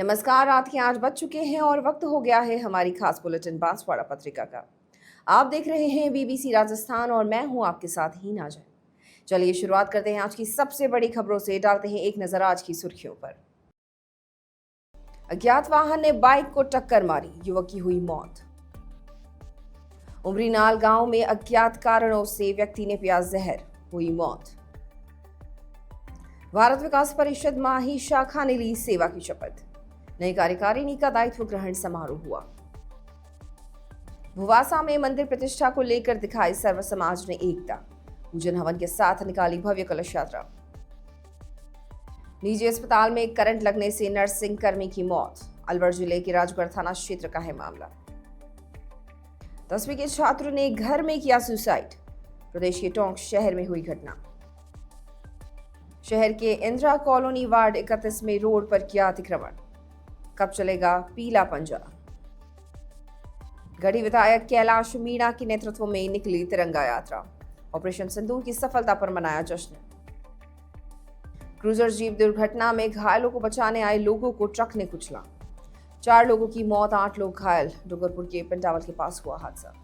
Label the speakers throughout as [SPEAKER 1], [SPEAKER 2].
[SPEAKER 1] नमस्कार। रात के 8 बज चुके हैं और वक्त हो गया है हमारी खास बुलेटिन बांसवाड़ा पत्रिका का। आप देख रहे हैं बीबीसी राजस्थान और मैं हूं आपके साथ हीना जैन। चलिए शुरुआत करते हैं आज की सबसे बड़ी खबरों से। डालते हैं एक नजर आज की सुर्खियों पर। अज्ञात वाहन ने बाइक को टक्कर मारी, युवक की हुई मौत। उमरीनाल गांव में अज्ञात कारणों से व्यक्ति ने पिया जहर, हुई मौत। भारत विकास परिषद माही शाखा ने ली सेवा की शपथ, नई कार्यकारिणी का दायित्व ग्रहण समारोह हुआ। भुवासा में मंदिर प्रतिष्ठा को लेकर दिखाई सर्व समाज ने एकता, पूजन हवन के साथ निकाली भव्य कलश यात्रा। निजी अस्पताल में करंट लगने से नर्सिंग कर्मी की मौत, अलवर जिले के राजगढ़ थाना क्षेत्र का है मामला। 10वीं के छात्र ने घर में किया सुसाइड, प्रदेश के टोंक शहर में हुई घटना। शहर के इंदिरा कॉलोनी वार्ड 31 में रोड पर किया अतिक्रमण, कब चलेगा पीला पंजा। गढ़ी विधायक कैलाश मीणा के नेतृत्व में निकली तिरंगा यात्रा, ऑपरेशन सिंदूर की सफलता पर मनाया जश्न। क्रूजर जीप दुर्घटना में घायलों को बचाने आए लोगों को ट्रक ने कुचला, 4 लोगों की मौत, 8 लोग घायल। डूंगरपुर के पिंडावल के पास हुआ हादसा।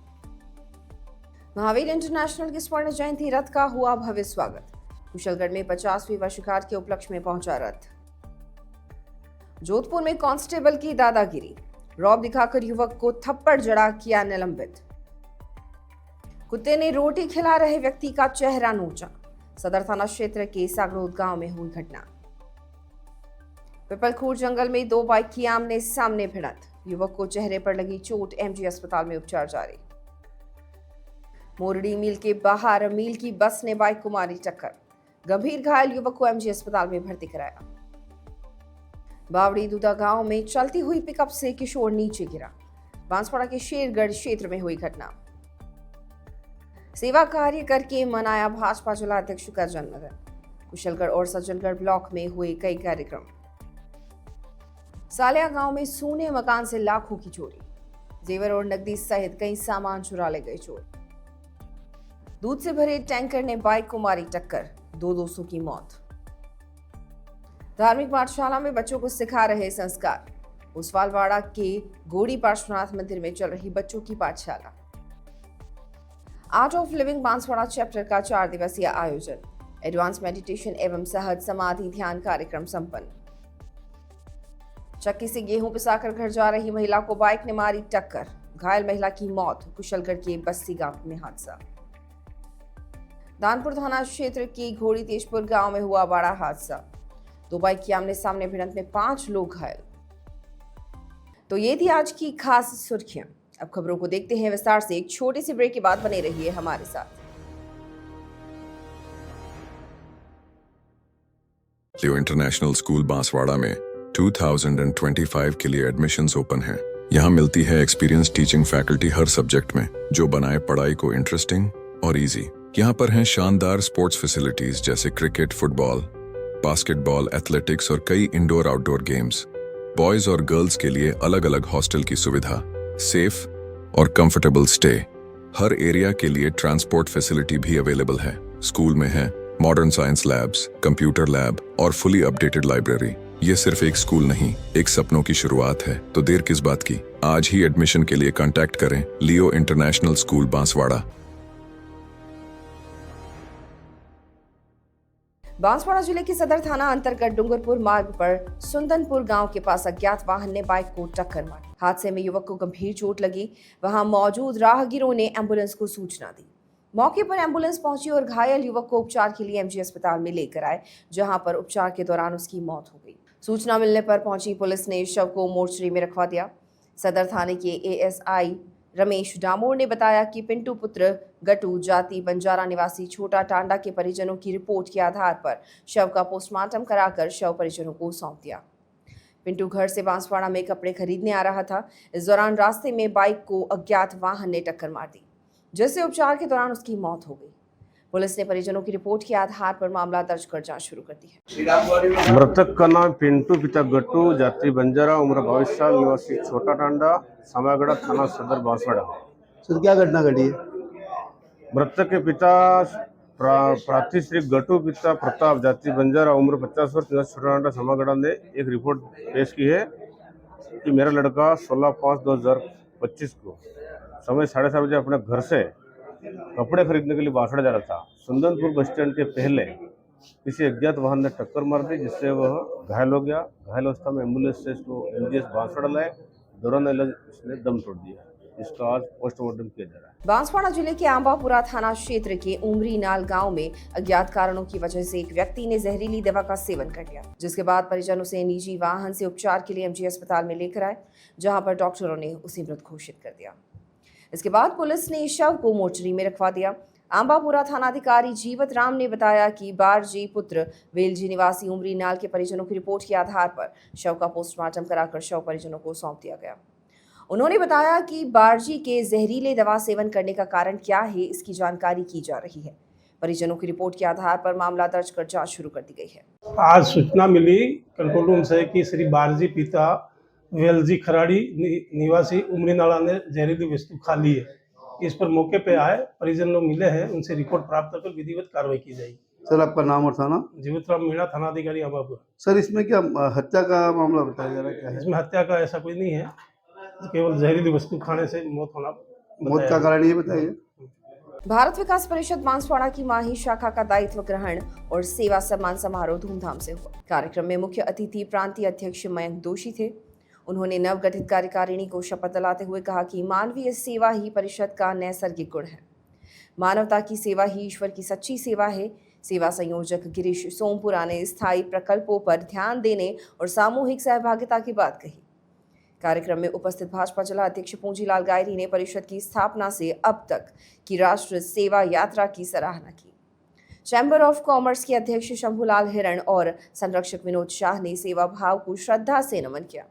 [SPEAKER 1] महावीर इंटरनेशनल की स्वर्ण जयंती रथ का हुआ भव्य स्वागत, कुशलगढ़ में 50वीं वर्षगांठ के उपलक्ष्य में पहुंचा रथ। जोधपुर में कांस्टेबल की दादागिरी, रौब दिखाकर युवक को थप्पड़ जड़ा, किया निलंबित। कुत्ते ने रोटी खिला रहे व्यक्ति का चेहरा नोचा, सदर थाना क्षेत्र के सागरोद गांव में हुई घटना। पिपलखूर जंगल में 2 बाइक की आमने सामने भिड़ंत, युवक को चेहरे पर लगी चोट, एमजी अस्पताल में उपचार जारी। मोरडी मिल के बाहर मील की बस ने बाइक को मारी टक्कर, गंभीर घायल युवक को एमजी अस्पताल में भर्ती कराया। बावड़ी दूधा गांव में चलती हुई पिकअप से किशोर नीचे गिरा, बांसवाड़ा के शेरगढ़ क्षेत्र में हुई घटना। सेवा कार्य करके मनाया भाजपा जिलाध्यक्ष का जन्मदिन, कुशलगढ़ और सज्जनगढ़ ब्लॉक में हुए कई कार्यक्रम। सालिया गांव में सोने मकान से लाखों की चोरी, जेवर और नकदी सहित कई सामान चुरा ले गए चोर। दूध से भरे टैंकर ने बाइक को मारी टक्कर, 200 की मौत। धार्मिक पाठशाला में बच्चों को सिखा रहे संस्कार, उस्वालवाड़ा के गोड़ी पार्श्वनाथ मंदिर में चल रही बच्चों की पाठशाला। Art of living Banswara chapter का 4 दिवसीय आयोजन, एडवांस मेडिटेशन एवं सहज समाधि ध्यान कार्यक्रम संपन्न। चक्की से गेहूं पिसाकर घर जा रही महिला को बाइक ने मारी टक्कर, घायल महिला की मौत, कुशलगढ़ के बस्सी गांव में हादसा। दानपुर थाना क्षेत्र के घोड़ी तेजपुर गांव में हुआ बड़ा हादसा, 2 बाइक की आमने सामने भिड़ंत में 5 लोग घायल। तो ये थी आज की खास सुर्खियां। अब खबरों को देखते हैं विस्तार से। एक छोटी सी ब्रेक के बाद बने रहिए हमारे साथ।
[SPEAKER 2] लियो इंटरनेशनल स्कूल बांसवाड़ा में 2025 के लिए एडमिशन्स ओपन हैं। यहाँ मिलती है एक्सपीरियंस टीचिंग फैकल्टी हर सब्जेक्ट में, जो बनाए पढ़ाई को इंटरेस्टिंग और इजी। यहाँ पर हैं शानदार स्पोर्ट्स फैसिलिटीज जैसे क्रिकेट, फुटबॉल, बास्केटबॉल, एथलेटिक्स और कई इंडोर आउटडोर गेम्स। बॉयज और गर्ल्स के लिए अलग अलग हॉस्टल की सुविधा, सेफ और कंफर्टेबल स्टे। हर एरिया के लिए ट्रांसपोर्ट फैसिलिटी भी अवेलेबल है। स्कूल में है modern science labs, computer lab और फुली अपडेटेड लाइब्रेरी। ये सिर्फ एक स्कूल नहीं, एक सपनों की शुरुआत है। तो देर किस बात की, आज ही एडमिशन के लिए कांटेक्ट करें लियो इंटरनेशनल स्कूल बांसवाड़ा।
[SPEAKER 1] बांसवाड़ा जिले के सदर थाना अंतर्गत डूंगरपुर मार्ग पर सुंदनपुर गांव के पास अज्ञात वाहन ने बाइक को टक्कर मारी। हादसे में युवक को गंभीर चोट लगी। वहां मौजूद राहगीरों ने एम्बुलेंस को सूचना दी। मौके पर एम्बुलेंस पहुंची और घायल युवक को उपचार के लिए एमजी अस्पताल में लेकर आए, जहां पर उपचार के दौरान उसकी मौत हो गई। सूचना मिलने पर पहुंची पुलिस ने शव को मोर्चरी में रखवा दिया। सदर थाने के एएसआई रमेश डामोर ने बताया कि पिंटू पुत्र गटू जाति बंजारा निवासी छोटा टांडा के परिजनों की रिपोर्ट के आधार पर शव का पोस्टमार्टम कराकर शव परिजनों को सौंप दिया। पिंटू घर से बांसवाड़ा में कपड़े खरीदने आ रहा था। इस दौरान रास्ते में बाइक को अज्ञात वाहन ने टक्कर मार दी, जिससे उपचार के दौरान उसकी मौत हो गई। पुलिस ने परिजनों की रिपोर्ट के आधार पर मामला दर्ज कर जांच शुरू कर दी है।
[SPEAKER 3] मृतक का नाम पिंटू, पिता गट्टू, जाति बंजारा, उम्र 22 साल, निवासी छोटा टांडा, समागड़ा, थाना सदर बांसवाड़ा।
[SPEAKER 4] सर क्या घटना घटी है?
[SPEAKER 3] मृतक के पिता प्रातिश्री गट्टू, पिता प्रताप, जाति बंजारा, उम्र 50 वर्ष, निवासी छोटा टांडा, समागड़ा ने एक रिपोर्ट पेश की है कि मेरा लड़का 16/5/2025 को समय 7:30 बजे अपने घर से कपड़े खरीदने के लिए बांसवाड़ा जा रहा था। सुंदनपुर बस स्टैंड के पहले किसी अज्ञात वाहन ने टक्कर मार दी, जिससे वह घायल हो गया। घायल अवस्था में एम्बुलेंस से इसको एमजीएस बांसवाड़ा लाए। दौरान इलाज इसने दम तोड़ दिया। इसका आज पोस्टमार्टम किया जा रहा है।
[SPEAKER 1] बांसवाड़ा जिले के आंबापुरा थाना क्षेत्र के उमरी नाल गांव में अज्ञात कारणों की वजह से एक व्यक्ति ने जहरीली दवा का सेवन कर लिया, जिसके बाद परिजन उसे निजी वाहन से उपचार के लिए एमजी अस्पताल में लेकर आए, जहां पर डॉक्टरों ने उसे मृत घोषित कर दिया। इसके बाद पुलिस ने शव को मोर्चरी में रखवा दिया। आंबापुरा थानाधिकारी जीवत राम ने बताया कि बारजी पुत्र वेलजी निवासी उमरी नाल के परिजनों की रिपोर्ट के आधार पर शव का पोस्टमार्टम कराकर शव परिजनों को सौंप दिया गया। उन्होंने बताया कि बारजी के जहरीले दवा सेवन करने का कारण क्या है, इसकी जानकारी की जा रही है। परिजनों की रिपोर्ट के आधार पर मामला दर्ज कर जांच शुरू कर दी गई है।
[SPEAKER 5] आज सूचना मिली कंट्रोल रूम से कि श्री बारजी पिता वेलजी खराड़ी निवासी उमरी नाला ने जहरीली वस्तु खा ली है। इस पर मौके पे आए परिजन लोग मिले हैं, उनसे रिपोर्ट प्राप्त कर विधिवत कार्रवाई की जाएगी।
[SPEAKER 4] सर आपका नाम और थाना?
[SPEAKER 5] जीवितराम मीणा, थानाधिकारी आंबापुर।
[SPEAKER 4] सर इसमें क्या हत्या का मामला बताया जा रहा है, क्या है?
[SPEAKER 5] इसमें हत्या का ऐसा कोई नहीं है, केवल जहरीली वस्तु खाने से मौत होना
[SPEAKER 4] मौत का कारण ये बताइए।
[SPEAKER 1] भारत विकास परिषद बांसवाड़ा की माही शाखा का दायित्व ग्रहण और सेवा सम्मान समारोह धूमधाम से हुआ। कार्यक्रम में मुख्य अतिथि प्रांतीय अध्यक्ष मयंक दोषी थे। उन्होंने नवगठित कार्यकारिणी को शपथ दिलाते हुए कहा कि मानवीय सेवा ही परिषद का नैसर्गिक गुण है। मानवता की सेवा ही ईश्वर की सच्ची सेवा है। सेवा संयोजक गिरीश सोमपुरा ने स्थायी प्रकल्पों पर ध्यान देने और सामूहिक सहभागिता की बात कही। कार्यक्रम में उपस्थित भाजपा जिला अध्यक्ष पूंजीलाल गायरी ने परिषद की स्थापना से अब तक की राष्ट्र सेवा यात्रा की सराहना की। चैम्बर ऑफ कॉमर्स के अध्यक्ष शंभूलाल हिरण और संरक्षक विनोद शाह ने सेवा भाव को श्रद्धा से नमन किया।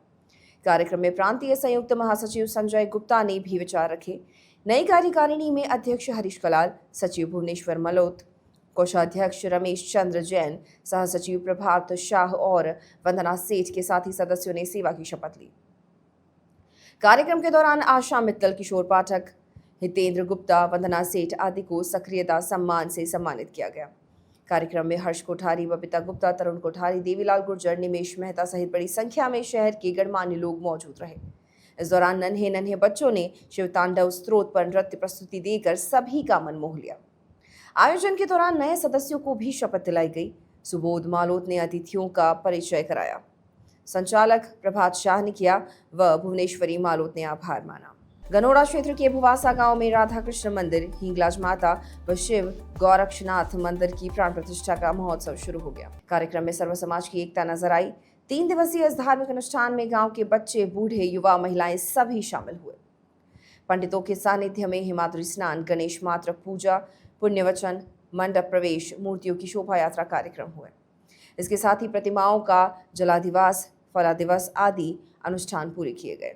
[SPEAKER 1] कार्यक्रम में प्रांतीय संयुक्त महासचिव संजय गुप्ता ने भी विचार रखे। नई कार्यकारिणी में अध्यक्ष हरीश कलाल, सचिव भुवनेश्वर मलोत, कोषाध्यक्ष रमेश चंद्र जैन, सह सचिव प्रभात शाह और वंदना सेठ के साथ ही सदस्यों ने सेवा की शपथ ली। कार्यक्रम के दौरान आशा मित्तल, किशोर पाठक, हितेंद्र गुप्ता, वंदना सेठ आदि को सक्रियता सम्मान से सम्मानित किया गया। कार्यक्रम में हर्ष कोठारी, बबीता गुप्ता, तरुण कोठारी, देवीलाल गुर्जर, निमेश मेहता सहित बड़ी संख्या में शहर के गणमान्य लोग मौजूद रहे। इस दौरान नन्हे नन्हे बच्चों ने शिव तांडव स्तोत्र पर नृत्य प्रस्तुति देकर सभी का मन मोह लिया। आयोजन के दौरान नए सदस्यों को भी शपथ दिलाई गई। सुबोध मालोत ने अतिथियों का परिचय कराया। संचालक प्रभात शाह ने किया व भुवनेश्वरी मालोत ने आभार माना। गनोड़ा क्षेत्र के भुवासा गांव में राधा कृष्ण मंदिर, हिंगलाज माता व शिव गोरक्षनाथ मंदिर की प्राण प्रतिष्ठा का महोत्सव शुरू हो गया। कार्यक्रम में सर्व समाज की एकता नजर आई। 3 दिवसीय इस धार्मिक अनुष्ठान में गांव के बच्चे, बूढ़े, युवा, महिलाएं सभी शामिल हुए। पंडितों के सानिध्य में हिमाद्री स्नान, गणेश मात्र पूजा, पुण्यवचन, मंडप प्रवेश, मूर्तियों की शोभा यात्रा कार्यक्रम हुए। इसके साथ ही प्रतिमाओं का जलाधिवास, फला दिवस आदि अनुष्ठान पूरे किए गए।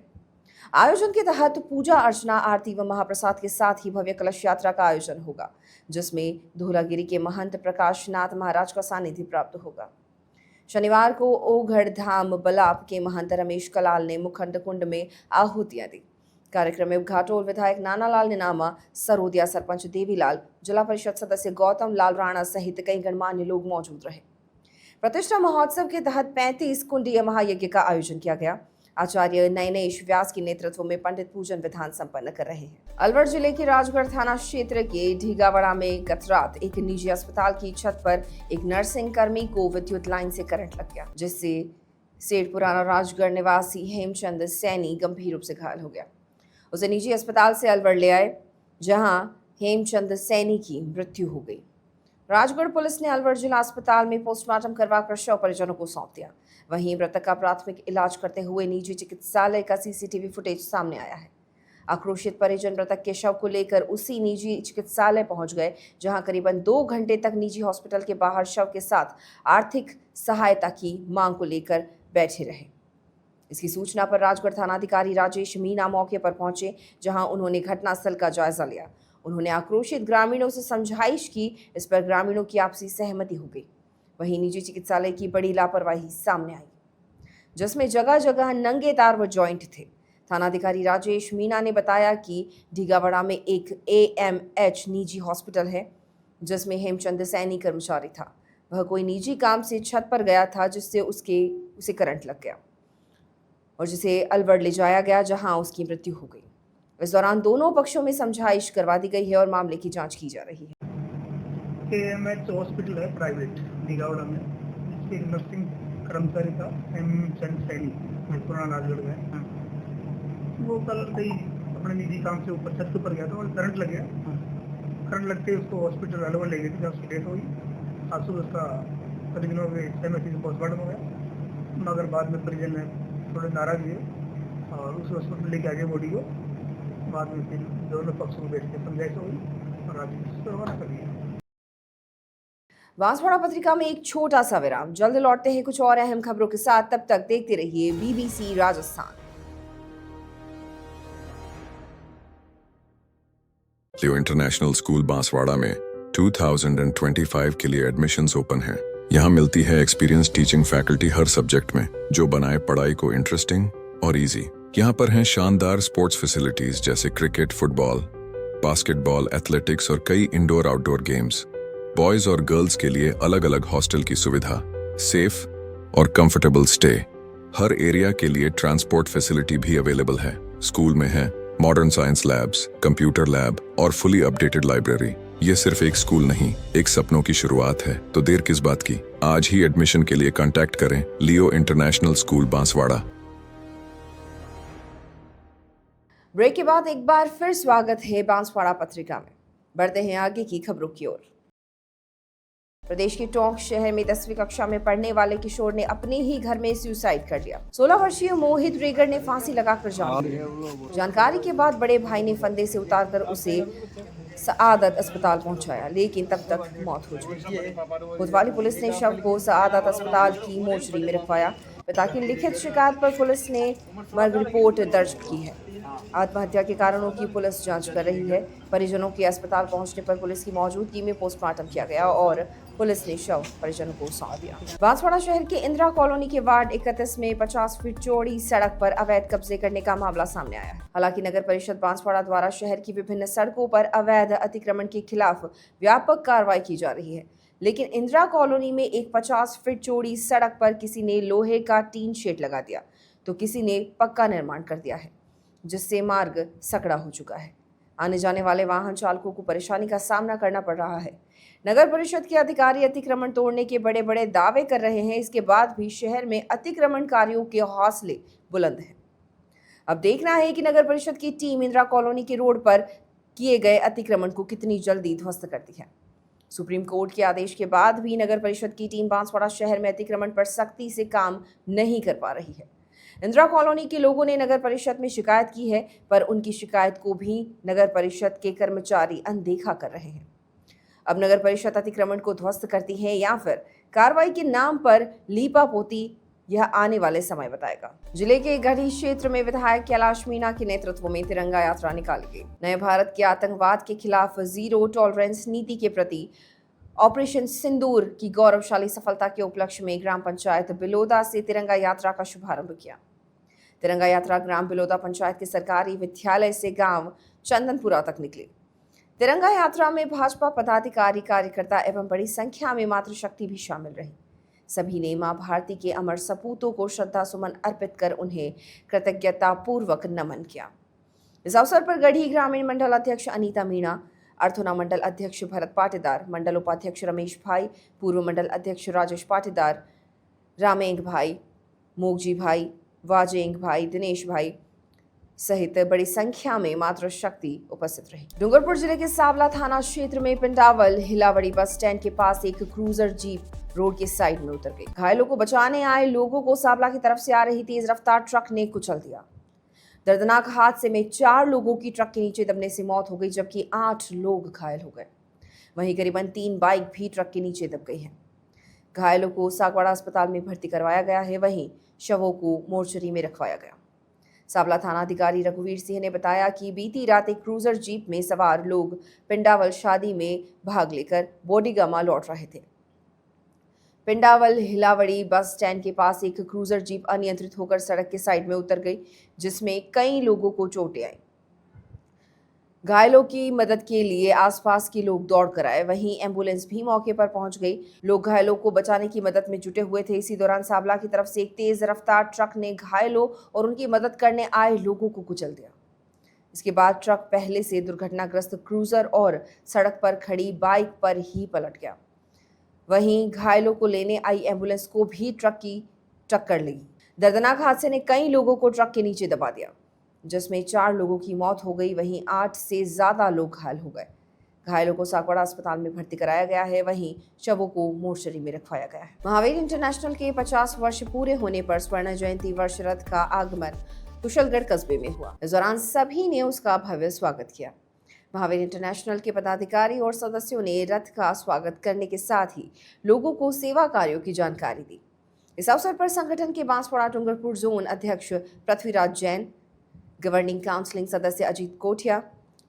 [SPEAKER 1] आयोजन के तहत पूजा अर्चना, आरती व महाप्रसाद के साथ ही भव्य कलश यात्रा का आयोजन होगा, जिसमें धौलागिरी के महंत प्रकाश नाथ महाराज का सानिध्य प्राप्त होगा। शनिवार को ओघड़ धाम बलाप के महंत रमेश कलाल ने मुखंड कुंड में आहुतियां दी। कार्यक्रम में घाटोल विधायक नानालाल निनामा, सरोदिया सरपंच देवीलाल, जिला परिषद सदस्य गौतम लाल राणा सहित कई गणमान्य लोग मौजूद रहे। प्रतिष्ठा महोत्सव के तहत 35 कुंडीय महायज्ञ का आयोजन किया गया। आचार्य नयनेश व्यास के नेतृत्व में पंडित पूजन विधान संपन्न कर रहे हैं। अलवर जिले के राजगढ़ थाना क्षेत्र के ढीगावड़ा में गत रात एक निजी अस्पताल की छत पर एक नर्सिंग कर्मी को विद्युत लाइन से करंट लग गया, जिससे सेठ पुराना राजगढ़ निवासी हेमचंद सैनी गंभीर रूप से घायल हो गया। उसे निजी अस्पताल से अलवर ले आए, जहां हेमचंद सैनी की मृत्यु हो गई। राजगढ़ पुलिस ने अलवर जिला अस्पताल में पोस्टमार्टम करवाकर शव परिजनों को सौंप दिया। वहीं मृतक का प्राथमिक इलाज करते हुए निजी चिकित्सालय का सीसीटीवी फुटेज सामने आया है। आक्रोशित परिजन मृतक के शव को लेकर उसी निजी चिकित्सालय पहुंच गए, जहां करीबन 2 घंटे तक निजी हॉस्पिटल के बाहर शव के साथ आर्थिक सहायता की मांग को लेकर बैठे रहे। इसकी सूचना पर राजगढ़ थानाधिकारी राजेश मीणा मौके पर पहुंचे, जहां उन्होंने घटनास्थल का जायजा लिया। उन्होंने आक्रोशित ग्रामीणों से समझाइश की। इस पर ग्रामीणों की आपसी सहमति हो गई। वहीं निजी चिकित्सालय की बड़ी लापरवाही सामने आई, जिसमें जगह जगह नंगे तार व जॉइंट थे। थानाधिकारी राजेश मीणा ने बताया कि ढीगावड़ा में एक AMH निजी हॉस्पिटल है, जिसमें हेमचंद सैनी कर्मचारी था। वह कोई निजी काम से छत पर गया था, जिससे उसे करंट लग गया। और जिसे अलवर ले जाया गया, जहां उसकी मृत्यु हो गई। इस दौरान दोनों पक्षों में समझाइश करवा दी गई है और मामले की जांच की जा रही है।
[SPEAKER 6] KMH हॉस्पिटल है प्राइवेट निगावड़ा में, इसके नर्सिंग कर्मचारी था एम चंद सैनी, पुराना राजगढ़ में। वो कल कहीं अपने निजी काम से ऊपर छत के ऊपर गया था और करंट लग गया। करंट लगते ही उसको हॉस्पिटल अलवर ले गए थे, जब उसकी डेथ हुई। आज सुबह उसका परिजनों के सहमति से पोस्टमार्टम हो गया, मगर बाद में परिजन ने थोड़े नाराज हुए और उस हॉस्पिटल लेके आ गए बॉडी को। बाद में फिर दोनों पक्षों को बैठ के समझाइश हुई और आज रवाना कर दिया।
[SPEAKER 1] बांसवाड़ा पत्रिका में एक छोटा सा विराम, जल्द लौटते हैं कुछ और अहम खबरों के साथ। तब तक देखते रहिए BBC राजस्थान।
[SPEAKER 2] लियो इंटरनेशनल स्कूल बांसवाड़ा में 2025 के लिए एडमिशन्स ओपन हैं। यहाँ मिलती है एक्सपीरियंस टीचिंग फैकल्टी हर सब्जेक्ट में, जो बनाए पढ़ाई को इंटरेस्टिंग और इजी। यहाँ पर हैं शानदार स्पोर्ट्स फैसिलिटीज जैसे क्रिकेट, फुटबॉल, बास्केटबॉल, एथलेटिक्स और कई इंडोर आउटडोर गेम्स। बॉयज और गर्ल्स के लिए अलग अलग हॉस्टल की सुविधा, सेफ और कंफर्टेबल स्टे। हर एरिया के लिए ट्रांसपोर्ट फैसिलिटी भी अवेलेबल है। स्कूल में है modern science labs, computer lab और फुली अपडेटेड लाइब्रेरी। ये सिर्फ एक स्कूल नहीं, एक सपनों की शुरुआत है। तो देर किस बात की, आज ही एडमिशन के लिए कांटेक्ट करें लियो इंटरनेशनल स्कूल बांसवाड़ा।
[SPEAKER 1] ब्रेक के बाद एक बार फिर स्वागत है बांसवाड़ा पत्रिका में। बढ़ते हैं आगे की खबरों की ओर। प्रदेश के टोंक शहर में 10वीं कक्षा में पढ़ने वाले किशोर ने अपने ही घर में सुसाइड कर लिया। 16 वर्षीय मोहित रेगर ने फांसी लगाकर जान ली। जानकारी के बाद बड़े भाई ने फंदे से उतारकर उसे सआदत अस्पताल पहुंचाया, लेकिन तब तक मौत हो चुकी। कोतवाली पुलिस ने शव को सआदत अस्पताल की मोर्चरी में रखवाया। पिता की लिखित शिकायत पर पुलिस ने मर्ग रिपोर्ट दर्ज की है। आत्महत्या के कारणों की पुलिस जांच कर रही है। परिजनों के अस्पताल पहुंचने पर पुलिस की मौजूदगी में पोस्टमार्टम किया गया और पुलिस ने शव परिजनों को सौंप दिया। बांसवाड़ा शहर के इंदिरा कॉलोनी के वार्ड 31 में 50 फीट चौड़ी सड़क पर अवैध कब्जे करने का मामला सामने आया है। हालांकि नगर परिषद बांसवाड़ा द्वारा शहर की विभिन्न सड़कों पर अवैध अतिक्रमण के खिलाफ व्यापक कार्रवाई की जा रही है, लेकिन इंदिरा कॉलोनी में एक 50 फीट चौड़ी सड़क पर किसी ने लोहे का टीन शेड लगा दिया तो किसी ने पक्का निर्माण कर दिया है, जिससे मार्ग सकड़ा हो चुका है। आने जाने वाले वाहन चालकों को परेशानी का सामना करना पड़ रहा है। नगर परिषद के अधिकारी अतिक्रमण तोड़ने के बड़े बड़े दावे कर रहे हैं, इसके बाद भी शहर में अतिक्रमणकारियों के हौसले बुलंद हैं। अब देखना है कि नगर परिषद की टीम इंदिरा कॉलोनी के रोड पर किए गए अतिक्रमण को कितनी जल्दी ध्वस्त करती है। सुप्रीम कोर्ट के आदेश के बाद भी नगर परिषद की टीम बांसवाड़ा शहर में अतिक्रमण पर सख्ती से काम नहीं कर पा रही है। इंदिरा कॉलोनी के लोगों ने नगर परिषद में शिकायत की है, पर उनकी शिकायत को भी नगर परिषद के कर्मचारी अनदेखा कर रहे हैं। अब नगर परिषद अतिक्रमण को ध्वस्त करती है या फिर कार्रवाई के नाम पर लीपापोती, यह आने वाले समय बताएगा। जिले के गढ़ी क्षेत्र में विधायक कैलाश मीणा के नेतृत्व में तिरंगा यात्रा निकाली गई। नए भारत के आतंकवाद के खिलाफ जीरो टॉलरेंस नीति के प्रति ऑपरेशन सिंदूर की गौरवशाली सफलता के उपलक्ष्य में ग्राम पंचायत बिलोदा से तिरंगा यात्रा का शुभारंभ किया। तिरंगा यात्रा ग्राम बिलोदा पंचायत के सरकारी विद्यालय से गांव चंदनपुरा तक निकली। तिरंगा यात्रा में भाजपा पदाधिकारी, कार्यकर्ता एवं बड़ी संख्या में मातृशक्ति भी शामिल रही। सभी ने मां भारती के अमर सपूतों को श्रद्धा सुमन अर्पित कर उन्हें कृतज्ञता पूर्वक नमन किया। इस अवसर पर गढ़ी ग्रामीण मंडल अध्यक्ष अनीता मीणा, अर्थोना मंडल अध्यक्ष भरत पाटीदार, मंडल उपाध्यक्ष रमेश भाई, पूर्व मंडल अध्यक्ष राजेश पाटीदार, रामेंग भाई, मोगजी भाई, वाजेंग भाई, दिनेश भाई सहित बड़ी संख्या में मातृशक्ति उपस्थित रही। डूंगरपुर जिले के सावला थाना क्षेत्र में पिंडावल हिलावड़ी बस स्टैंड के पास एक क्रूजर जीप रोड के साइड में उतर गई। घायलों को बचाने आए लोगों को सावला की तरफ से आ रही तेज रफ्तार ट्रक ने कुचल दिया। दर्दनाक हादसे में 4 लोगों की ट्रक के नीचे दबने से मौत हो गई, जबकि 8 लोग घायल हो गए। वहीं करीबन 3 बाइक भी ट्रक के नीचे दब गई है। घायलों को सागवाड़ा अस्पताल में भर्ती करवाया गया है, वहीं शवों को मोर्चरी में रखवाया गया। सावला थाना अधिकारी रघुवीर सिंह ने बताया कि बीती रात एक क्रूजर जीप में सवार लोग पिंडावल शादी में भाग लेकर बोडीगामा लौट रहे थे। पिंडावल हिलावड़ी बस स्टैंड के पास एक क्रूजर जीप अनियंत्रित होकर सड़क के साइड में उतर गई, जिसमें कई लोगों को चोटें आई। घायलों की मदद के लिए आसपास के लोग दौड़ कर आए, वहीं एम्बुलेंस भी मौके पर पहुंच गई। लोग घायलों को बचाने की मदद में जुटे हुए थे। इसी दौरान साबला की तरफ से एक तेज रफ्तार ट्रक ने घायलों और उनकी मदद करने आए लोगों को कुचल दिया। इसके बाद ट्रक पहले से दुर्घटनाग्रस्त क्रूजर और सड़क पर खड़ी बाइक पर ही पलट गया। वहीं घायलों को लेने आई एम्बुलेंस को भी ट्रक की टक्कर लगी। दर्दनाक हादसे ने कई लोगों को ट्रक के नीचे दबा दिया, जिसमें 4 लोगों की मौत हो गई, वहीं 8 से ज्यादा लोग घायल हो गए। घायलों को सागवाड़ा अस्पताल में भर्ती कराया गया है, वहीं शवों को मोर्चरी में रखवाया गया है। महावीर इंटरनेशनल के 50 वर्ष पूरे होने पर स्वर्ण जयंती वर्ष रथ का आगमन कुशलगढ़ कस्बे में हुआ। इस दौरान सभी ने उसका भव्य स्वागत किया। महावीर इंटरनेशनल के पदाधिकारी और सदस्यों ने रथ का स्वागत करने के साथ ही लोगों को सेवा कार्यों की जानकारी दी। इस अवसर पर संगठन के बांसवाड़ा डूंगरपुर जोन अध्यक्ष पृथ्वीराज जैन, गवर्निंग काउंसिलिंग सदस्य अजीत कोठिया,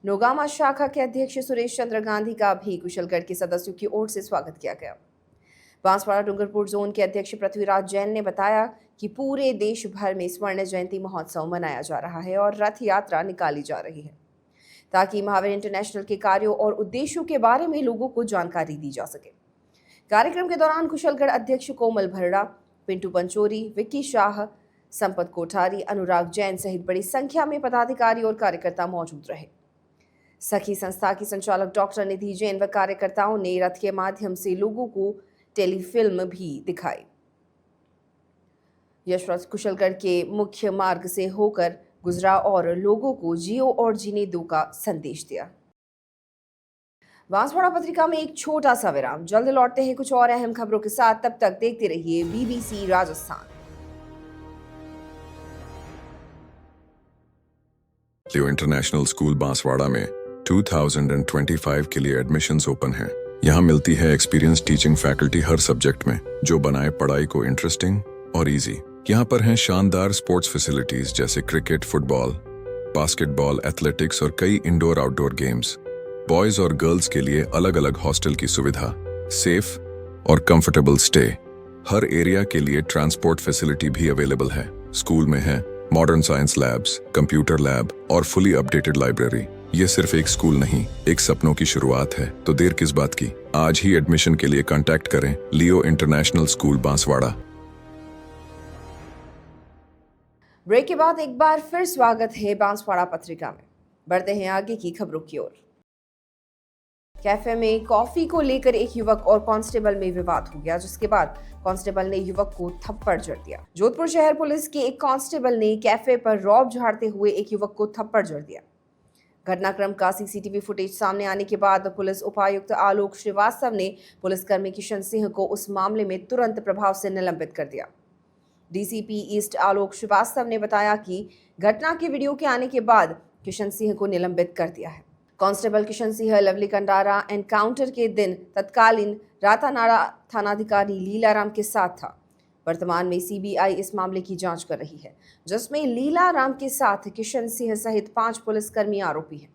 [SPEAKER 1] नोगामा शाखा के अध्यक्ष सुरेश चंद्र गांधी का भी कुशलगढ़ के सदस्यों की ओर से स्वागत किया गया। बांसवाड़ा डूंगरपुर जोन के अध्यक्ष पृथ्वीराज जैन ने बताया कि पूरे देश भर में स्वर्ण जयंती महोत्सव मनाया जा रहा है और रथ यात्रा निकाली जा रही है, ताकि महावीर इंटरनेशनल के कार्यों और उद्देश्यों के बारे में लोगों को जानकारी दी जा सके। कार्यक्रम के दौरान कुशलगढ़ अध्यक्ष कोमल भरड़ा, पिंटू पंचोरी, विक्की शाह, संपत कोठारी, अनुराग जैन सहित बड़ी संख्या में पदाधिकारी और कार्यकर्ता मौजूद रहे। सखी संस्था की संचालक डॉक्टर निधि जैन व कार्यकर्ताओं ने रथ के माध्यम से लोगों को टेलीफिल्म भी दिखाई। यश रथ कुशलगढ़ के मुख्य मार्ग से होकर गुजरा और लोगों को जियो और जीने दो का संदेश दिया। बांसवाड़ा पत्रिका में एक छोटा सा विराम, जल्द लौटते हैं कुछ और अहम खबरों के साथ। तब तक देखते रहिए BBC राजस्थान।
[SPEAKER 2] लियो इंटरनेशनल स्कूल बांसवाड़ा में 2025 के लिए एडमिशन्स ओपन हैं। यहाँ मिलती है एक्सपीरियंस टीचिंग फैकल्टी हर सब्जेक्ट में, जो बनाए पढ़ाई को इंटरेस्टिंग और इजी। यहाँ पर हैं शानदार स्पोर्ट्स फैसिलिटीज जैसे क्रिकेट, फुटबॉल, बास्केटबॉल, एथलेटिक्स और कई इंडोर आउटडोर गेम्स। बॉयज और गर्ल्स के लिए अलग अलग हॉस्टल की सुविधा, सेफ और कंफर्टेबल स्टे। हर एरिया के लिए ट्रांसपोर्ट फैसिलिटी भी अवेलेबल है। स्कूल में है modern science labs, computer lab और फुली अपडेटेड लाइब्रेरी। ये सिर्फ एक स्कूल नहीं, एक सपनों की शुरुआत है। तो देर किस बात की, आज ही एडमिशन के लिए कांटेक्ट करें लियो इंटरनेशनल स्कूल बांसवाड़ा।
[SPEAKER 1] ब्रेक के बाद एक बार फिर स्वागत है बांसवाड़ा पत्रिका में। बढ़ते हैं आगे की खबरों की ओर। कैफे में कॉफी को लेकर एक युवक और कांस्टेबल में विवाद हो गया, जिसके बाद कांस्टेबल ने युवक को थप्पड़ जड़ दिया। जोधपुर शहर पुलिस के एक कांस्टेबल ने कैफे पर रौब झाड़ते हुए एक युवक को थप्पड़ जड़ दिया। घटनाक्रम का सीसीटीवी फुटेज सामने आने के बाद पुलिस उपायुक्त आलोक श्रीवास्तव ने पुलिसकर्मी किशन सिंह को उस मामले में तुरंत प्रभाव से निलंबित कर दिया। डीसीपी ईस्ट आलोक श्रीवास्तव ने बताया कि घटना के वीडियो के आने के बाद किशन सिंह को निलंबित कर दिया है। कांस्टेबल किशन सिंह लवली कंडारा एनकाउंटर के दिन तत्कालीन रातानाड़ा थानाधिकारी लीलाराम के साथ था। वर्तमान में सीबीआई इस मामले की जांच कर रही है, जिसमें लीलाराम के साथ किशन सिंह सहित 5 पुलिसकर्मी आरोपी हैं।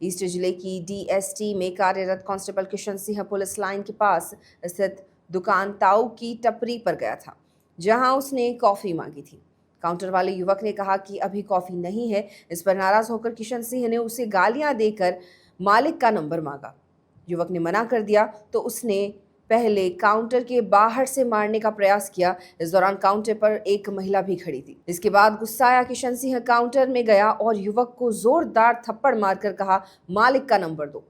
[SPEAKER 1] ईस्ट जिले की डीएसटी में कार्यरत constable Kishan Singh police line के पास स्थित दुकान ताऊ की टपरी पर गया था, जहां उसने कॉफी मांगी थी। काउंटर वाले युवक ने कहा कि अभी कॉफी नहीं है। इस पर नाराज होकर किशन सिंह ने उसे गालियां देकर मालिक का नंबर मांगा। युवक ने मना कर दिया तो उसने पहले काउंटर के बाहर से मारने का प्रयास किया। इस दौरान काउंटर पर एक महिला भी खड़ी थी। इसके बाद गुस्साया किशन सिंह काउंटर में गया और युवक को जोरदार थप्पड़ मारकर कहा, मालिक का नंबर दो।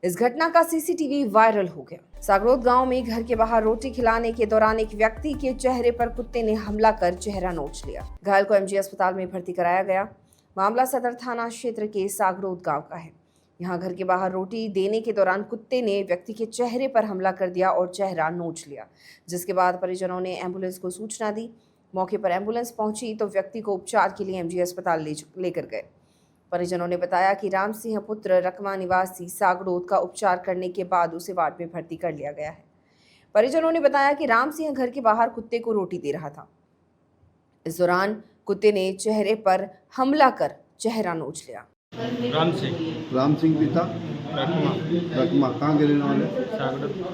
[SPEAKER 1] इस घटना का सीसीटीवी वायरल हो गया। सागरोद गांव में घर के बाहर रोटी खिलाने के दौरान एक व्यक्ति के चेहरे पर कुत्ते ने हमला कर चेहरा नोच लिया। घायल को एमजी अस्पताल में भर्ती कराया गया। मामला सदर थाना क्षेत्र के सागरोद गांव का है। यहां घर के बाहर रोटी देने के दौरान कुत्ते ने व्यक्ति के चेहरे पर हमला कर दिया और चेहरा नोच लिया, जिसके बाद परिजनों ने एम्बुलेंस को सूचना दी। मौके पर एम्बुलेंस पहुंची तो व्यक्ति को उपचार के लिए एमजी अस्पताल लेकर गए। परिजनों ने बताया कि राम सिंह पुत्र रकमा निवासी सागरोद का उपचार करने के बाद उसे वार्ड में भर्ती कर लिया गया है। परिजनों ने बताया कि राम सिंह घर के बाहर कुत्ते को रोटी दे रहा था। इस दौरान कुत्ते ने चेहरे पर हमला कर चेहरा नोच लिया।
[SPEAKER 4] राम सिंह पिता रकमा कहाँ के रहने वाले?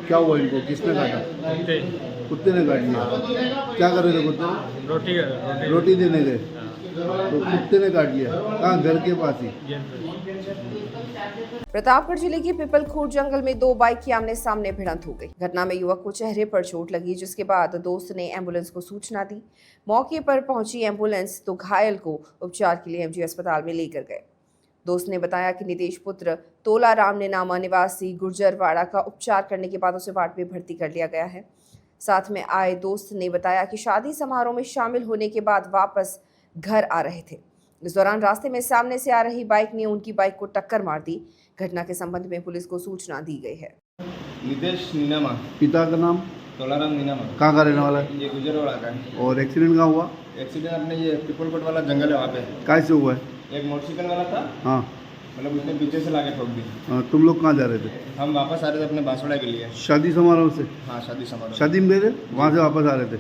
[SPEAKER 4] क्या हुआ इनको? किसने काटा? कुत्ते ने काट दिया। क्या कर रहे थे कुत्ते? रोटी देने गए। तो कुत्ते ने काट लिया कहाँ? घर के पास ही।
[SPEAKER 1] प्रतापगढ़ जिले के पिपलखोर जंगल में दो बाइक की आमने सामने भिड़ंत हो गई। घटना में युवक को चेहरे पर चोट लगी, जिसके बाद दोस्त ने एम्बुलेंस को सूचना दी। मौके पर पहुंची एम्बुलेंस तो घायल को उपचार के लिए एमजी अस्पताल में लेकर गए। दोस्त ने बताया कि नितेश पुत्र तोलाराम ने नामा निवासी गुर्जरवाड़ा का उपचार करने के बाद उसे वार्ड में भर्ती कर लिया गया है। साथ में आए दोस्त ने बताया कि शादी समारोह में शामिल होने के बाद वापस घर आ रहे थे। इस दौरान रास्ते में सामने से आ रही बाइक ने उनकी बाइक को टक्कर मार दी। घटना के संबंध में पुलिस को सूचना दी गई है।
[SPEAKER 7] नितेश नीनामा,
[SPEAKER 4] पिता का नाम?
[SPEAKER 7] तोलाराम नीनामा।
[SPEAKER 4] कहाँ का रहने वाला है?
[SPEAKER 7] ये गुजरवाड़ा का है।
[SPEAKER 4] और एक्सीडेंट कहाँ हुआ?
[SPEAKER 7] एक्सीडेंट अपने ये पिपलकोट वाला जंगल है वहाँ पे।
[SPEAKER 4] कैसे हुआ है?
[SPEAKER 7] एक मोटरसाइकिल वाला था,
[SPEAKER 4] हाँ
[SPEAKER 7] मतलब उसने पीछे से लाके ठोक दी।
[SPEAKER 4] तुम लोग कहाँ जा रहे थे?
[SPEAKER 7] हम वापस आ रहे थे अपने बांसवाड़ा के लिए।
[SPEAKER 4] शादी समारोह से?
[SPEAKER 7] हाँ, शादी समारोह।
[SPEAKER 4] शादी में गए थे, वहाँ से वापस आ रहे थे।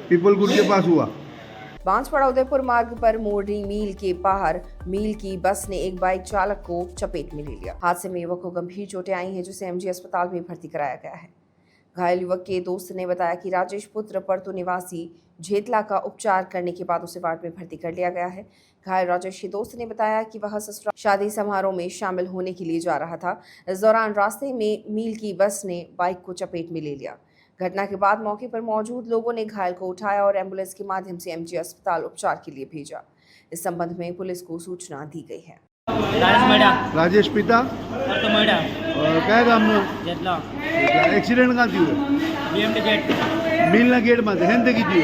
[SPEAKER 4] पीपलकुट के पास हुआ।
[SPEAKER 1] बांसवाड़ा उदयपुर मार्ग पर मोरडी मील के बाहर मील की बस ने एक बाइक चालक को चपेट में ले लिया। हादसे में युवक को गंभीर चोटें आई हैं, जिसे एमजी अस्पताल में भर्ती कराया गया है। घायल युवक के दोस्त ने बताया कि राजेश पुत्र परतु निवासी झेतला का उपचार करने के बाद उसे वार्ड में भर्ती कर लिया गया है। घायल राजेश के दोस्त ने बताया कि वह ससुराल शादी समारोह में शामिल होने के लिए जा रहा था। इस दौरान रास्ते में मील की बस ने बाइक को चपेट में ले लिया। घटना के बाद मौके पर मौजूद लोगों ने घायल को उठाया और एम्बुलेंस के माध्यम से एमजी अस्पताल उपचार के लिए भेजा। इस संबंध में पुलिस को सूचना दी गई है।
[SPEAKER 4] राजेश पिता क्या काम में? एक्सीडेंट कहाँ थी? मिलना गेट में हेंते की थी?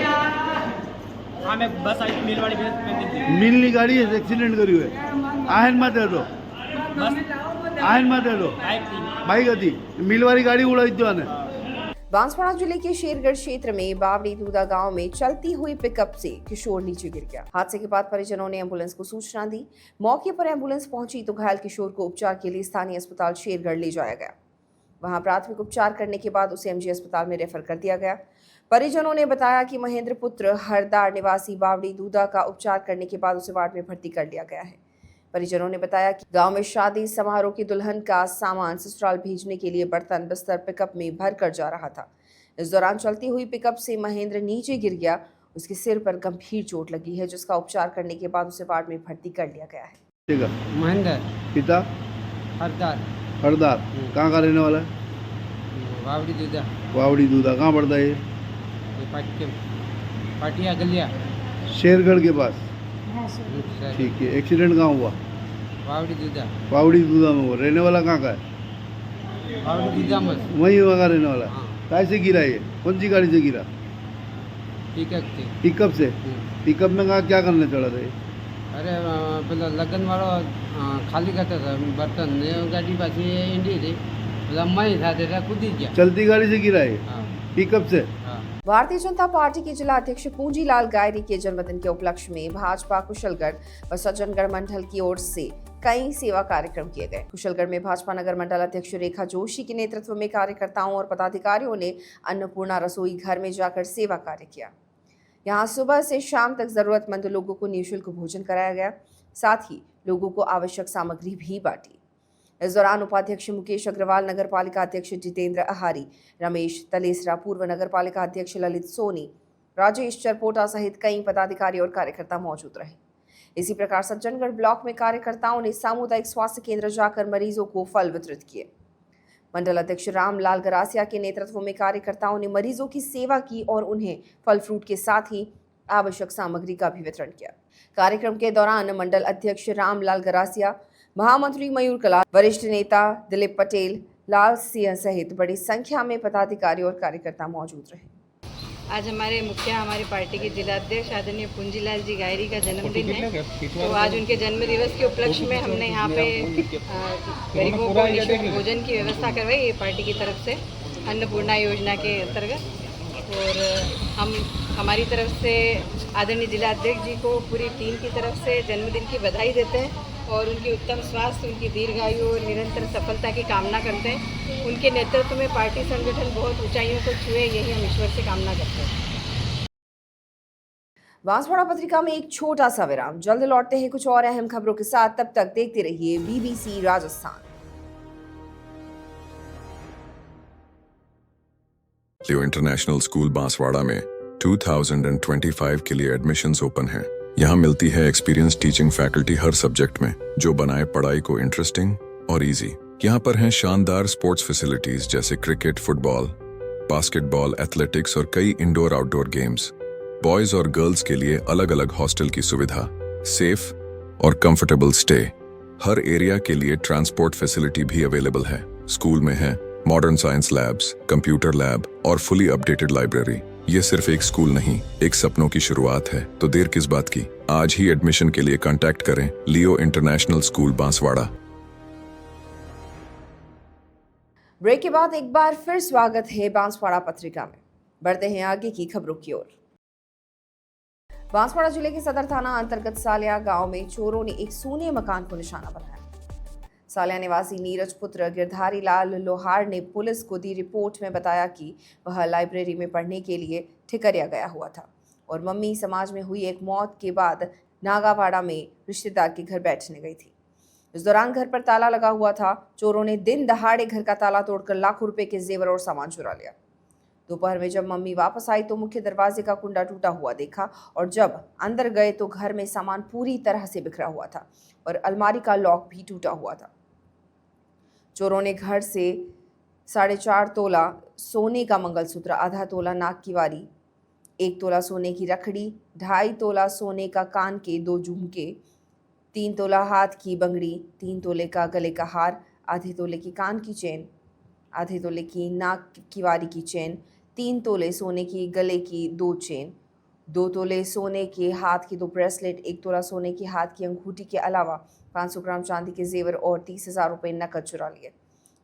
[SPEAKER 4] मिलनी गाड़ी है एक्सीडेंट करी हुए आहन मत है तो बाइक थी मिल वाली गाड़ी उड़ाई थी आने।
[SPEAKER 1] बांसवाड़ा जिले के शेरगढ़ क्षेत्र में बावड़ी दूदा गांव में चलती हुई पिकअप से किशोर नीचे गिर गया। हादसे के बाद परिजनों ने एम्बुलेंस को सूचना दी। मौके पर एम्बुलेंस पहुंची तो घायल किशोर को उपचार के लिए स्थानीय अस्पताल शेरगढ़ ले जाया गया। वहां प्राथमिक उपचार करने के बाद उसे एमजी अस्पताल में रेफर कर दिया गया। परिजनों ने बताया कि महेंद्र पुत्र हरदार निवासी बावड़ी दूदा का उपचार करने के बाद उसे वार्ड में भर्ती कर लिया गया है। परिजनों ने बताया कि गांव में शादी समारोह की दुल्हन का सामान ससुराल भेजने के लिए बर्तन बिस्तर पिकअप में भर कर जा रहा था। इस दौरान चलती हुई पिकअप से महेंद्र नीचे गिर गया। उसके सिर पर गंभीर चोट लगी है, जिसका उपचार करने के बाद उसे वार्ड में भर्ती कर लिया गया है।
[SPEAKER 4] ठीक है।
[SPEAKER 8] महेंद्र
[SPEAKER 4] पिता?
[SPEAKER 8] हरदार।
[SPEAKER 4] हरदार कहाँ का रहने वाला है?
[SPEAKER 8] वावड़ी दूधा।
[SPEAKER 4] वावड़ी दूधा कहाँ पड़ता है ये?
[SPEAKER 8] पाटिया गलिया
[SPEAKER 4] शेरगढ़ के पास। ठीक है। एक्सीडेंट कहाँ हुआ?
[SPEAKER 8] वावड़ी दूधा।
[SPEAKER 4] वावड़ी दूधा में हुआ। रहने वाला कहाँ का है?
[SPEAKER 8] वावड़ी दूधा में
[SPEAKER 4] वहीं वहाँ रहने वाला है। कैसे गिरा ये? कौन सी गाड़ी से गिरा? पिकअप से। पिकअप में कहाँ क्या करने चढ़ा था?
[SPEAKER 8] अरे पेला लगन वालों खाली करता था बर्तन गाड़ी पासी इंडी थी लम्बाई था तेरा कूदी गया।
[SPEAKER 4] चलती गाड़ी से गिरा है? पिकअप से।
[SPEAKER 1] भारतीय जनता पार्टी के जिला अध्यक्ष पूंजीलाल गायरी के जन्मदिन के उपलक्ष्य में भाजपा कुशलगढ़ व सज्जनगढ़ मंडल की ओर से कई सेवा कार्यक्रम किए गए। कुशलगढ़ में भाजपा नगर मंडल अध्यक्ष रेखा जोशी के नेतृत्व में कार्यकर्ताओं और पदाधिकारियों ने अन्नपूर्णा रसोई घर में जाकर सेवा कार्य किया। यहां सुबह से शाम तक जरूरतमंद लोगों को निःशुल्क भोजन कराया गया, साथ ही लोगों को आवश्यक सामग्री भी बांटी। इस दौरान उपाध्यक्ष मुकेश अग्रवाल, नगर पालिका अध्यक्ष जितेंद्र आहारी, रमेश तलेसरा, पूर्व नगर पालिका अध्यक्ष ललित सोनी, राजेश चरपोटा सहित कई पदाधिकारी और कार्यकर्ता मौजूद रहे। इसी प्रकार सज्जनगढ़ ब्लॉक में कार्यकर्ताओं ने सामुदायिक स्वास्थ्य केंद्र जाकर मरीजों को फल वितरित किए। मंडल अध्यक्ष रामलाल गरासिया के नेतृत्व में कार्यकर्ताओं ने मरीजों की सेवा की और उन्हें फल फ्रूट के साथ ही आवश्यक सामग्री का भी वितरण किया। कार्यक्रम के दौरान मंडल अध्यक्ष रामलाल गरासिया, महामंत्री मयूर कला, वरिष्ठ नेता दिलीप पटेल, लाल सिंह सहित बड़ी संख्या में पदाधिकारी और कार्यकर्ता मौजूद रहे।
[SPEAKER 9] आज हमारी पार्टी के जिलाध्यक्ष आदरणीय पूंजीलाल जी गायरी का जन्मदिन है, तो आज उनके जन्म दिवस के उपलक्ष्य में हमने यहाँ पे गरीबों को निःशुल्क भोजन की व्यवस्था करवाई है पार्टी की तरफ से अन्नपूर्णा योजना के अंतर्गत। और हम हमारी तरफ से आदरणीय जिलाध्यक्ष जी को पूरी टीम की तरफ से जन्मदिन की बधाई देते हैं और उनकी उत्तम स्वास्थ्य, उनकी दीर्घायु और निरंतर सफलता की कामना करते हैं। उनके नेतृत्व में पार्टी संगठन बहुत ऊंचाइयों को छुए, यही हम ईश्वर से कामना करते हैं।
[SPEAKER 1] बांसवाड़ा पत्रिका में एक छोटा सा विराम, जल्द लौटते हैं कुछ और अहम खबरों के साथ। तब तक देखते रहिए BBC राजस्थान।
[SPEAKER 2] लियो इंटरनेशनल स्कूल बांसवाड़ा में 2025 के लिए एडमिशन्स ओपन हैं। यहाँ मिलती है एक्सपीरियंस टीचिंग फैकल्टी हर सब्जेक्ट में, जो बनाए पढ़ाई को इंटरेस्टिंग और इजी। यहाँ पर हैं शानदार स्पोर्ट्स फैसिलिटीज जैसे क्रिकेट, फुटबॉल, बास्केटबॉल, एथलेटिक्स और कई इंडोर आउटडोर गेम्स। बॉयज और गर्ल्स के लिए अलग अलग हॉस्टल की सुविधा, सेफ और कंफर्टेबल स्टे। हर एरिया के लिए ट्रांसपोर्ट फैसिलिटी भी अवेलेबल है। स्कूल में है modern science labs, computer lab और फुली अपडेटेड लाइब्रेरी। ये सिर्फ एक स्कूल नहीं, एक सपनों की शुरुआत है। तो देर किस बात की, आज ही एडमिशन के लिए कांटेक्ट करें लियो इंटरनेशनल स्कूल बांसवाड़ा।
[SPEAKER 1] ब्रेक के बाद एक बार फिर स्वागत है बांसवाड़ा पत्रिका में। बढ़ते हैं आगे की खबरों की ओर। बांसवाड़ा जिले के सदर थाना अंतर्गत सालिया गांव में चोरों ने एक सोने मकान को निशाना बनाया। सालिया निवासी नीरज पुत्र गिरधारी लाल लोहार ने पुलिस को दी रिपोर्ट में बताया कि वह लाइब्रेरी में पढ़ने के लिए ठिकरिया गया हुआ था और मम्मी समाज में हुई एक मौत के बाद नागावाड़ा में रिश्तेदार के घर बैठने गई थी। इस दौरान घर पर ताला लगा हुआ था। चोरों ने दिन दहाड़े घर का ताला तोड़कर लाखों रुपए के जेवर और सामान चुरा लिया। दोपहर में जब मम्मी वापस आई तो मुख्य दरवाजे का कुंडा टूटा हुआ देखा और जब अंदर गए तो घर में सामान पूरी तरह से बिखरा हुआ था और अलमारी का लॉक भी टूटा हुआ था। चोरों ने घर से 4.5 तोला सोने का मंगलसूत्र, आधा तोला नाक की वारी, 1 तोला सोने की रखड़ी, 2.5 तोला सोने का कान के 2 झुमके, 3 तोला हाथ की बंगड़ी, 3 तोले का गले का हार, आधे तोले की कान की चेन, आधे तोले की नाक की वारी की चेन, 3 तोले सोने की गले की 2 चेन, 2 तोले सोने के हाथ की 2 ब्रेसलेट, 1 तोला सोने की हाथ की अंगूठी के अलावा 500 ग्राम चांदी के जेवर और 30,000 रुपये नकद चुरा लिए।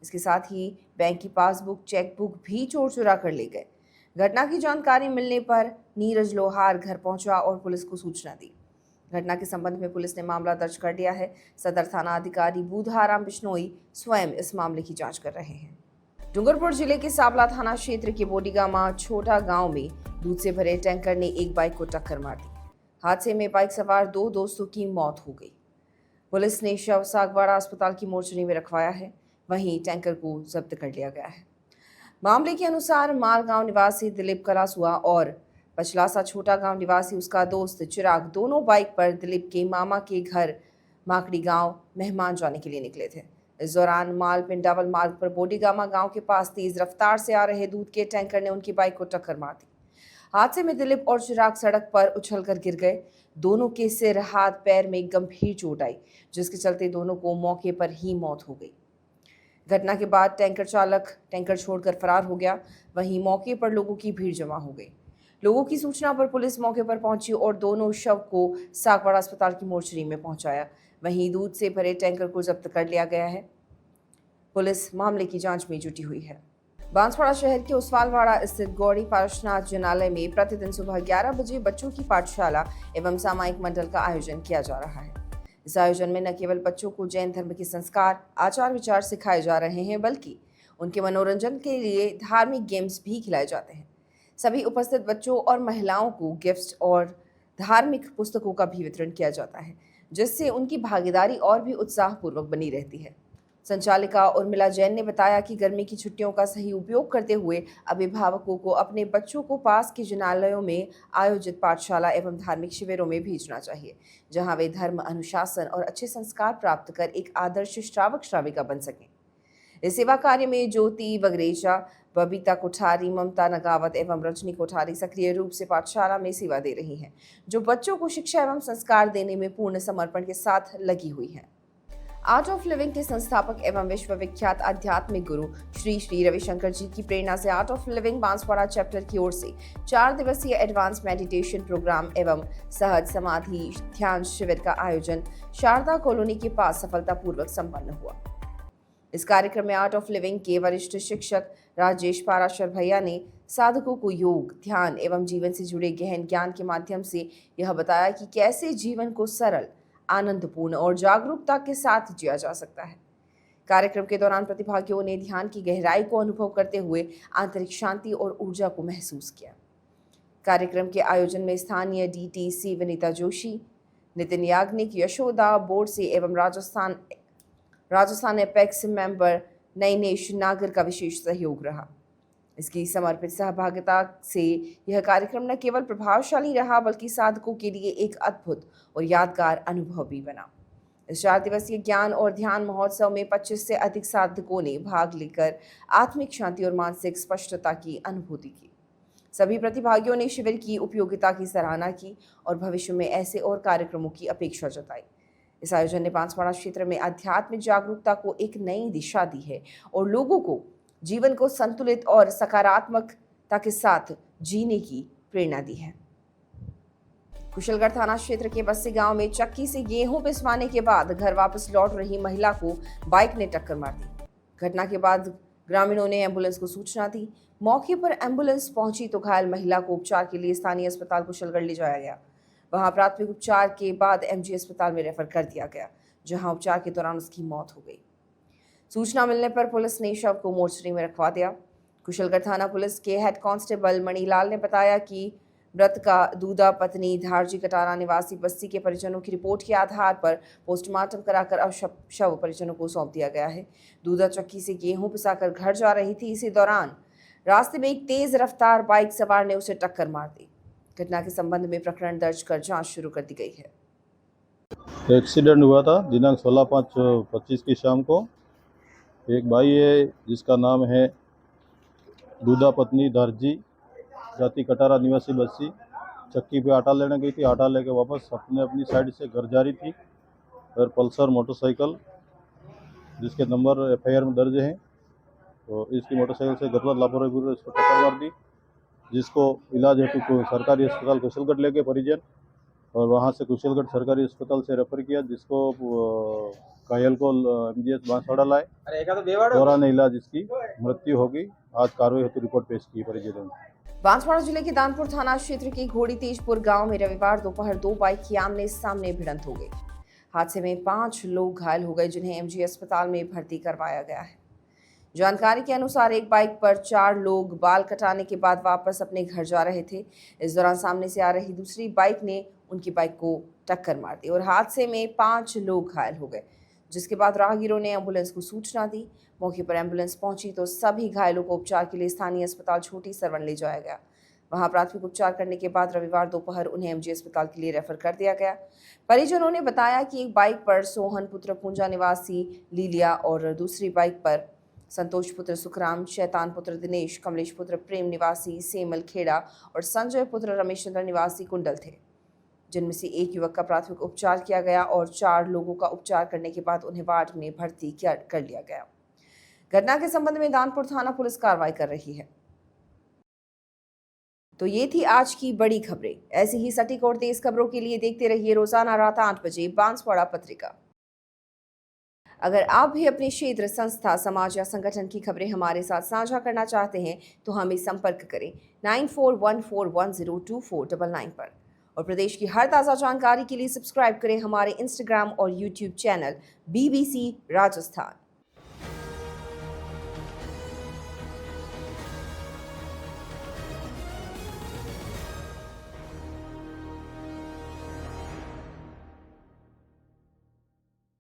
[SPEAKER 1] इसके साथ ही बैंक की पासबुक, चेकबुक भी चोर चुरा कर ले गए। घटना की जानकारी मिलने पर नीरज लोहार घर पहुंचा और पुलिस को सूचना दी। घटना के संबंध में पुलिस ने मामला दर्ज कर लिया है। सदर थाना अधिकारी बुधाराम बिश्नोई स्वयं इस मामले की जांच कर रहे हैं। डूंगरपुर जिले के साबला थाना क्षेत्र के बोडीगामा छोटा गांव में दूध से भरे टैंकर ने एक बाइक को टक्कर मार दी। हादसे में बाइक सवार 2 दोस्तों की मौत हो गई। पुलिस ने शव सागवाड़ा अस्पताल की मोर्चरी में रखवाया है, वहीं टैंकर को जब्त कर लिया गया है। मामले के अनुसार मालगांव निवासी दिलीप कलासुआ और पचलासा छोटा गांव निवासी उसका दोस्त चिराग दोनों बाइक पर दिलीप के मामा के घर माकड़ी गांव मेहमान जाने के लिए निकले थे। इस दौरान माल पिंडावल मार्ग पर बोडीगामा गांव के पास तेज रफ्तार से आ रहे दूध के टैंकर ने उनकी बाइक को टक्कर मार दी। हादसे में दिलीप और चिराग सड़क पर उछलकर गिर गए। दोनों के सिर, हाथ, पैर में गंभीर चोट आई, जिसके चलते दोनों को मौके पर ही मौत हो गई। घटना के बाद टैंकर चालक टैंकर छोड़कर फरार हो गया। वहीं मौके पर लोगों की भीड़ जमा हो गई। लोगों की सूचना पर पुलिस मौके पर पहुंची और दोनों शव को सागवाड़ा अस्पताल की मोर्चरी में पहुंचाया। वहीं दूध से भरे टैंकर को जब्त कर लिया गया है। पुलिस मामले की जांच में जुटी हुई है। बांसवाड़ा शहर के उस्वालवाड़ा स्थित गौड़ी पार्श्वनाथ जनालय में प्रतिदिन सुबह 11 बजे बच्चों की पाठशाला एवं सामायिक मंडल का आयोजन किया जा रहा है। इस आयोजन में न केवल बच्चों को जैन धर्म के संस्कार, आचार विचार सिखाए जा रहे हैं, बल्कि उनके मनोरंजन के लिए धार्मिक गेम्स भी खिलाए जाते हैं। सभी उपस्थित बच्चों और महिलाओं को गिफ्ट्स और धार्मिक पुस्तकों का भी वितरण किया जाता है, जिससे उनकी भागीदारी और भी उत्साहपूर्वक बनी रहती है। संचालिका उर्मिला जैन ने बताया कि गर्मी की छुट्टियों का सही उपयोग करते हुए अभिभावकों को अपने बच्चों को पास के जिनालयों में आयोजित पाठशाला एवं धार्मिक शिविरों में भेजना चाहिए, जहां वे धर्म, अनुशासन और अच्छे संस्कार प्राप्त कर एक आदर्श श्रावक श्राविका बन सकें। इस सेवा कार्य में ज्योति वगरेचा, बबीता कोठारी, ममता नगावत एवं रजनी कोठारी सक्रिय रूप से पाठशाला में सेवा दे रही हैं, जो बच्चों को शिक्षा एवं संस्कार देने में पूर्ण समर्पण के साथ लगी हुई हैं। आर्ट ऑफ लिविंग के संस्थापक एवं विश्वविख्यात आध्यात्मिक गुरु श्री श्री रविशंकर जी की प्रेरणा से art of living Banswara chapter की ओर से 4 दिवसीय एडवांस मेडिटेशन प्रोग्राम एवं सहज समाधि ध्यान शिविर का आयोजन शारदा कॉलोनी के पास सफलतापूर्वक संपन्न हुआ। इस कार्यक्रम में आर्ट ऑफ लिविंग के वरिष्ठ शिक्षक राजेश पाराशर भैया ने साधकों को योग, ध्यान एवं जीवन से जुड़े गहन ज्ञान के माध्यम से यह बताया कि कैसे जीवन को सरल, आनंदपूर्ण और जागरूकता के साथ जिया जा सकता है। कार्यक्रम के दौरान प्रतिभागियों ने ध्यान की गहराई को अनुभव करते हुए आंतरिक शांति और ऊर्जा को महसूस किया। कार्यक्रम के आयोजन में स्थानीय डीटीसी विनीता जोशी, नितिन याग्निक, यशोदा बोर्ड से एवं राजस्थान एपेक्स मेंबर नैनेश नागर का विशेष सहयोग रहा। इसकी समर्पित सहभागिता से यह कार्यक्रम न केवल प्रभावशाली रहा बल्कि साधकों के लिए एक अद्भुत और यादगार अनुभव भी बना। इस 4 दिवसीय ज्ञान और ध्यान महोत्सव में 25 से अधिक साधकों ने भाग लेकर आत्मिक शांति और मानसिक स्पष्टता की अनुभूति की। सभी प्रतिभागियों ने शिविर की उपयोगिता की सराहना की और भविष्य में ऐसे और कार्यक्रमों की अपेक्षा जताई। इस आयोजन ने बांसवाड़ा क्षेत्र में आध्यात्मिक जागरूकता को एक नई दिशा दी है और लोगों को जीवन को संतुलित और सकारात्मकता के साथ जीने की प्रेरणा दी है। कुशलगढ़ थाना क्षेत्र के बस्सी गांव में चक्की से गेहूं पिसवाने के बाद घर वापस लौट रही महिला को बाइक ने टक्कर मार दी। घटना के बाद ग्रामीणों ने एम्बुलेंस को सूचना दी। मौके पर एम्बुलेंस पहुंची तो घायल महिला को उपचार के लिए स्थानीय अस्पताल कुशलगढ़ ले जाया गया। वहां प्राथमिक उपचार के बाद एमजी अस्पताल में रेफर कर दिया गया, जहां उपचार के दौरान उसकी मौत हो गई। सूचना मिलने पर पुलिस ने शव को मोर्चरी में रखवा दिया। कुशलगढ़ थाना पुलिस के हेड कांस्टेबल मणिलाल ने बताया कि मृत का दूधा पत्नी धारजी कटारा निवासी बस्सी के परिजनों की रिपोर्ट के आधार पर पोस्टमार्टम कराकर अब शव परिजनों को सौंप दिया गया है। दूधा चक्की से गेहूं पिसाकर घर जा रही थी। इसी दौरान रास्ते में एक तेज रफ्तार बाइक सवार ने उसे टक्कर मार दी। घटना के संबंध में प्रकरण दर्ज कर जांच शुरू कर दी गई है।
[SPEAKER 10] एक्सीडेंट हुआ था दिनांक 16/5/25 की शाम को। एक भाई है जिसका नाम है दूधा पत्नी धारजी, जाति कटारा निवासी बस्सी, चक्की पे आटा लेने गई थी। आटा लेके वापस अपनी साइड से घर जा रही थी और पल्सर मोटरसाइकिल जिसके नंबर FIR में दर्ज हैं, तो इसकी मोटरसाइकिल से गलत लापरवाही इसको टक्कर मार दी, जिसको इलाज हेतु सरकारी अस्पताल कुशलगढ़ लेके परिजन और वहाँ से कुशलगढ़ सरकारी अस्पताल से रेफर किया, जिसको घायल को MGH बांसवाड़ा लाए। दौरान इलाज इसकी मृत्यु होगी। आज कार्रवाई हेतु रिपोर्ट पेश की परिजनों ने।
[SPEAKER 1] बांसवाड़ा जिले के दानपुर थाना क्षेत्र के घोड़ी तेजपुर गांव में रविवार दोपहर 2 बाइक की आमने सामने भिड़ंत हो गई। हादसे में 5 लोग घायल हो गए, जिन्हें MG अस्पताल में भर्ती करवाया गया है। जानकारी के अनुसार एक बाइक पर 4 लोग बाल कटाने के बाद वापस अपने घर जा रहे थे। इस दौरान सामने से आ रही दूसरी बाइक ने उनकी बाइक को टक्कर मार दी और हादसे में 5 लोग घायल हो गए, जिसके बाद राहगीरों ने एम्बुलेंस को सूचना दी। मौके पर एम्बुलेंस पहुंची तो सभी घायलों को उपचार के लिए स्थानीय अस्पताल छोटी सरवण ले जाया गया। वहां प्राथमिक उपचार करने के बाद रविवार दोपहर उन्हें MG अस्पताल के लिए रेफर कर दिया गया। परिजनों ने बताया कि एक बाइक पर सोहन पुत्र पूंजा निवासी लीलिया और दूसरी बाइक पर संतोष पुत्र सुखराम, शैतान पुत्र दिनेश, कमलेश पुत्र प्रेम निवासी सेमल खेड़ा और संजय पुत्र रमेश चंद्र निवासी कुंडल थे, जिनमें से एक युवक का प्राथमिक उपचार किया गया और 4 लोगों का उपचार करने के बाद उन्हें वार्ड में भर्ती कर लिया गया। घटना के संबंध में दानपुर थाना पुलिस कार्रवाई कर रही है। तो ये थी आज की बड़ी खबरें। ऐसी ही सटीक और तेज खबरों के लिए देखते रहिए रोजाना रात 8 बजे बांसवाड़ा पत्रिका। अगर आप भी अपने क्षेत्र, संस्था, समाज या संगठन की खबरें हमारे साथ साझा करना चाहते हैं तो हमें संपर्क करें 9414102499 पर और प्रदेश की हर ताज़ा जानकारी के लिए सब्सक्राइब करें हमारे इंस्टाग्राम और यूट्यूब चैनल BBC राजस्थान।